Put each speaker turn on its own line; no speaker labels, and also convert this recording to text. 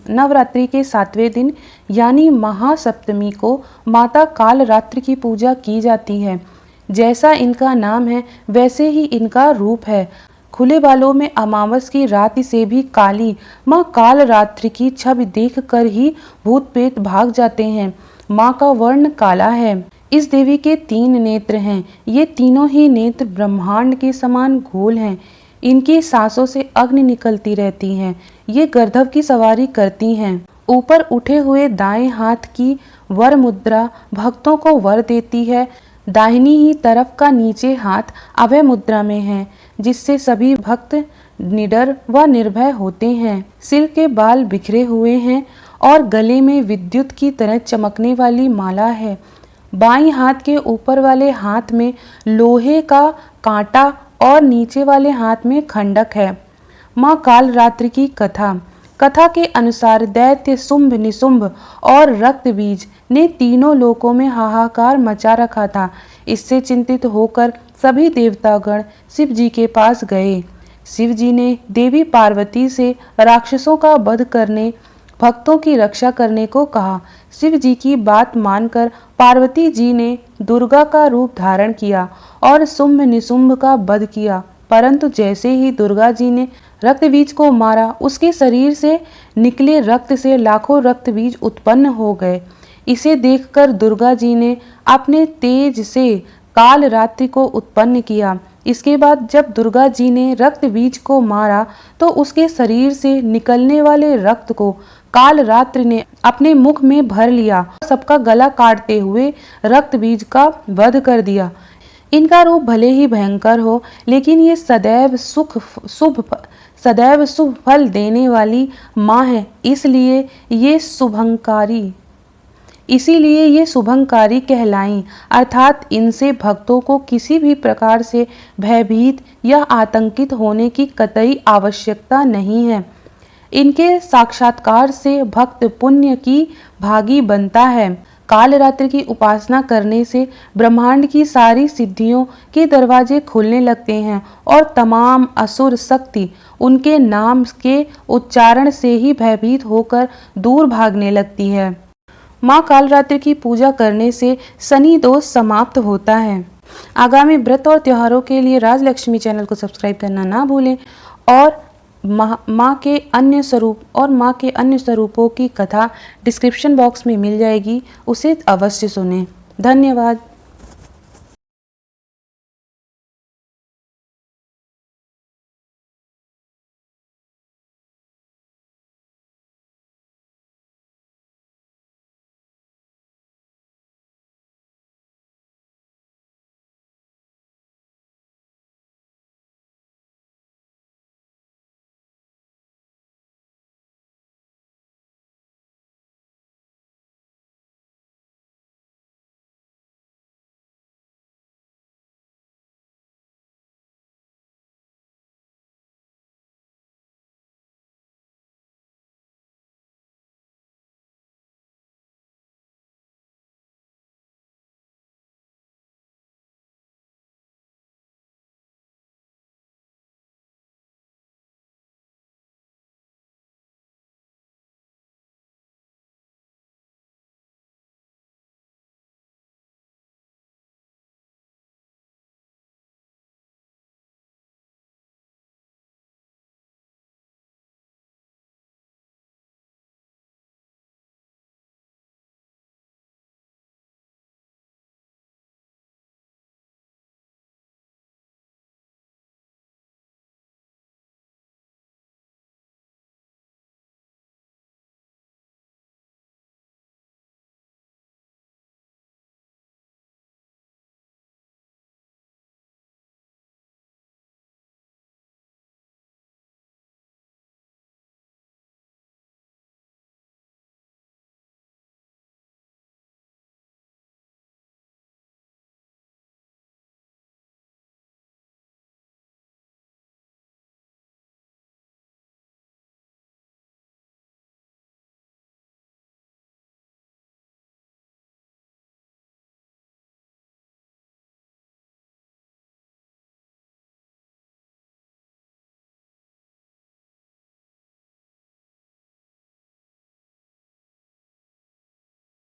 नवरात्रि के 7वें दिन यानी महासप्तमी को माता कालरात्रि की पूजा की जाती है। जैसा इनका नाम है वैसे ही इनका रूप है। खुले बालों में अमावस की रात से भी काली माँ कालरात्रि की छवि देखकर ही भूत प्रेत भाग जाते हैं। माँ का वर्ण काला है। इस देवी के 3 नेत्र हैं। ये तीनों ही नेत्र ब्रह्मांड के समान गोल हैं। इनकी सांसों से अग्नि निकलती रहती हैं। ये गर्दभ की सवारी करती हैं। ऊपर उठे हुए दाएं हाथ की वर मुद्रा भक्तों को वर देती है। दाहिनी ही तरफ का नीचे हाथ अभय मुद्रा में है, जिससे सभी भक्त निडर व निर्भय होते हैं। सिर के बाल बिखरे हुए हैं और गले में विद्युत की तरह चमकने वाली माला है। बाईं हाथ के ऊपर वाले हाथ में लोहे का कांटा और नीचे वाले हाथ में खंडक है। माँ कालरात्रि की कथा के अनुसार दैत्य शुंभ निशुंभ और रक्त बीज ने तीनों लोकों में हाहाकार मचा रखा था। इससे चिंतित होकर सभी देवतागण शिव जी के पास गए। शिव जी ने देवी पार्वती से राक्षसों का वध करने, भक्तों की रक्षा करने को कहा। शिव जी की बात मानकर पार्वती जी ने दुर्गा का रूप धारण किया और शुंभ निशुंभ का वध किया। परंतु जैसे ही दुर्गा जी ने रक्त बीज को मारा, उसके शरीर से निकले रक्त से लाखों रक्त बीज उत्पन्न हो गए। इसे देखकर दुर्गा जी ने अपने तेज से कालरात्रि को उत्पन्न किया। इसके बाद जब दुर्गा जी ने रक्त बीज को मारा तो उसके शरीर से निकलने वाले रक्त को कालरात्रि ने अपने मुख में भर लिया। सबका गला काटते हुए रक्त बीज का वध कर दिया। इनका रूप भले ही भयंकर हो, लेकिन ये सदैव शुभ फल देने वाली माँ है। इसीलिए ये शुभंकारी कहलाई। अर्थात इनसे भक्तों को किसी भी प्रकार से भयभीत या आतंकित होने की कतई आवश्यकता नहीं है। इनके साक्षात्कार से भक्त पुण्य की भागी बनता है। कालरात्रि की उपासना करने से ब्रह्मांड की सारी सिद्धियों के दरवाजे खुलने लगते हैं और तमाम असुर शक्ति उनके नाम के उच्चारण से ही भयभीत होकर दूर भागने लगती है। माँ कालरात्रि की पूजा करने से शनि दोष समाप्त होता है। आगामी व्रत और त्योहारों के लिए राजलक्ष्मी चैनल को सब्सक्राइब करना ना भूलें और माँ के अन्य स्वरूपों की कथा डिस्क्रिप्शन बॉक्स में मिल जाएगी, उसे अवश्य सुनें। धन्यवाद।